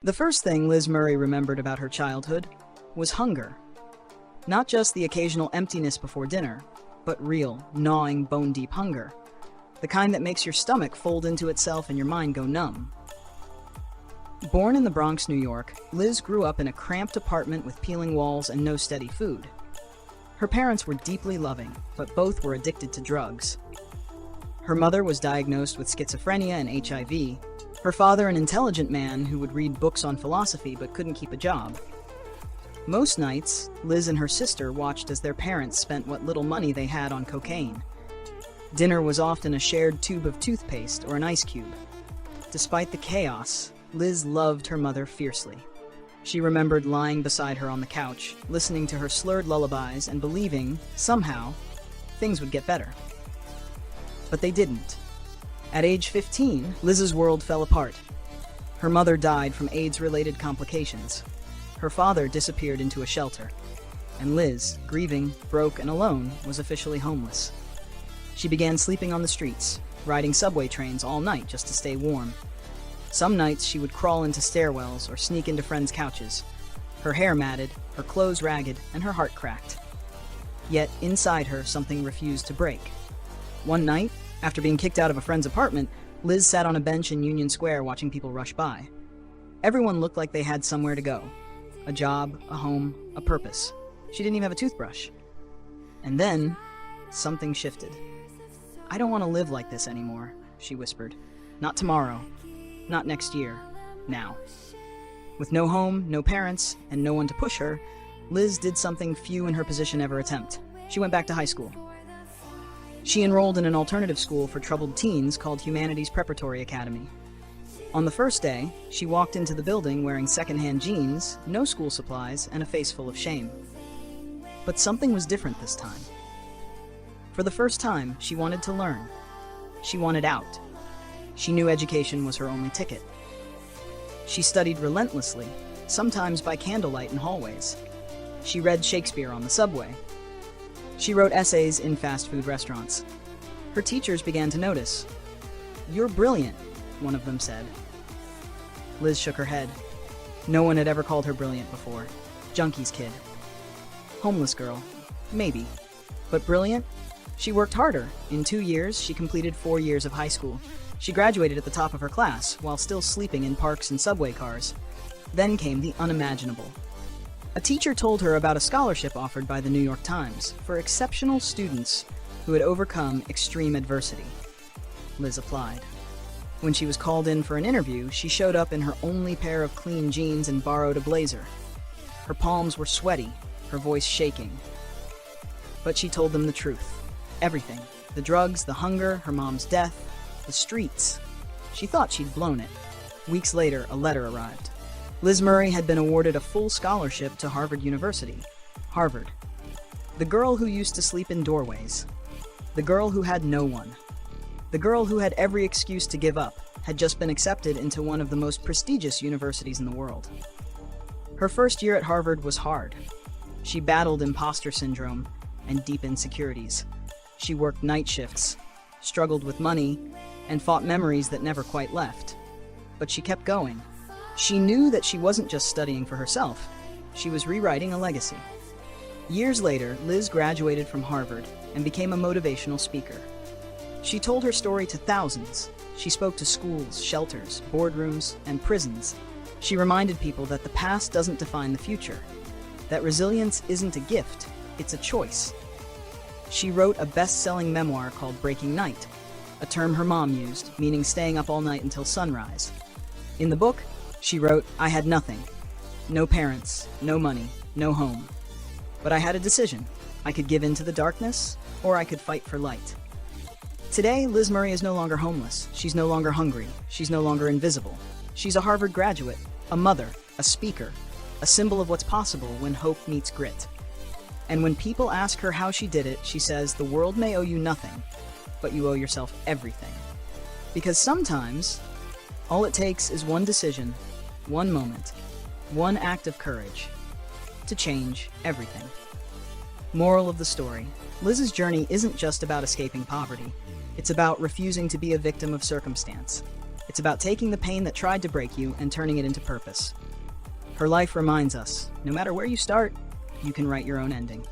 The first thing Liz Murray remembered about her childhood was hunger. Not just the occasional emptiness before dinner, but real, gnawing, bone-deep hunger. The kind that makes your stomach fold into itself and your mind go numb. Born in the Bronx, New York, Liz grew up in a cramped apartment with peeling walls and no steady food. Her parents were deeply loving, but both were addicted to drugs. Her mother was diagnosed with schizophrenia and HIV. Her father, an intelligent man who would read books on philosophy but couldn't keep a job. Most nights, Liz and her sister watched as their parents spent what little money they had on cocaine. Dinner was often a shared tube of toothpaste or an ice cube. Despite the chaos, Liz loved her mother fiercely. She remembered lying beside her on the couch, listening to her slurred lullabies and believing, somehow, things would get better. But they didn't. At age 15, Liz's world fell apart. Her mother died from AIDS-related complications. Her father disappeared into a shelter. And Liz, grieving, broke, and alone, was officially homeless. She began sleeping on the streets, riding subway trains all night just to stay warm. Some nights she would crawl into stairwells or sneak into friends' couches. Her hair matted, her clothes ragged, and her heart cracked. Yet inside her, something refused to break. One night, after being kicked out of a friend's apartment, Liz sat on a bench in Union Square watching people rush by. Everyone looked like they had somewhere to go. A job, a home, a purpose. She didn't even have a toothbrush. And then, something shifted. "I don't want to live like this anymore," she whispered. "Not tomorrow. Not next year. Now." With no home, no parents, and no one to push her, Liz did something few in her position ever attempt. She went back to high school. She enrolled in an alternative school for troubled teens called Humanities Preparatory Academy. On the first day, she walked into the building wearing secondhand jeans, no school supplies, and a face full of shame. But something was different this time. For the first time, she wanted to learn. She wanted out. She knew education was her only ticket. She studied relentlessly, sometimes by candlelight in hallways. She read Shakespeare on the subway. She wrote essays in fast food restaurants. Her teachers began to notice. "You're brilliant," one of them said. Liz shook her head. No one had ever called her brilliant before. Junkie's kid. Homeless girl. Maybe. But brilliant? She worked harder. In 2 years, she completed 4 years of high school. She graduated at the top of her class, while still sleeping in parks and subway cars. Then came the unimaginable. A teacher told her about a scholarship offered by the New York Times for exceptional students who had overcome extreme adversity. Liz applied. When she was called in for an interview, she showed up in her only pair of clean jeans and borrowed a blazer. Her palms were sweaty, her voice shaking. But she told them the truth. Everything. The drugs, the hunger, her mom's death, the streets. She thought she'd blown it. Weeks later, a letter arrived. Liz Murray had been awarded a full scholarship to Harvard University. Harvard. The girl who used to sleep in doorways. The girl who had no one. The girl who had every excuse to give up had just been accepted into one of the most prestigious universities in the world. Her first year at Harvard was hard. She battled imposter syndrome and deep insecurities. She worked night shifts, struggled with money, and fought memories that never quite left. But she kept going. She knew that she wasn't just studying for herself. She was rewriting a legacy. Years later, Liz graduated from Harvard and became a motivational speaker. She told her story to thousands. She spoke to schools, shelters, boardrooms, and prisons. She reminded people that the past doesn't define the future, that resilience isn't a gift, it's a choice. She wrote a best-selling memoir called Breaking Night, a term her mom used, meaning staying up all night until sunrise. In the book, she wrote, "I had nothing. No parents, no money, no home. But I had a decision. I could give in to the darkness, or I could fight for light." Today, Liz Murray is no longer homeless. She's no longer hungry. She's no longer invisible. She's a Harvard graduate, a mother, a speaker, a symbol of what's possible when hope meets grit. And when people ask her how she did it, she says, "The world may owe you nothing, but you owe yourself everything." Because sometimes, all it takes is one decision, one moment, one act of courage to change everything. Moral of the story: Liz's journey isn't just about escaping poverty. It's about refusing to be a victim of circumstance. It's about taking the pain that tried to break you and turning it into purpose. Her life reminds us, no matter where you start, you can write your own ending.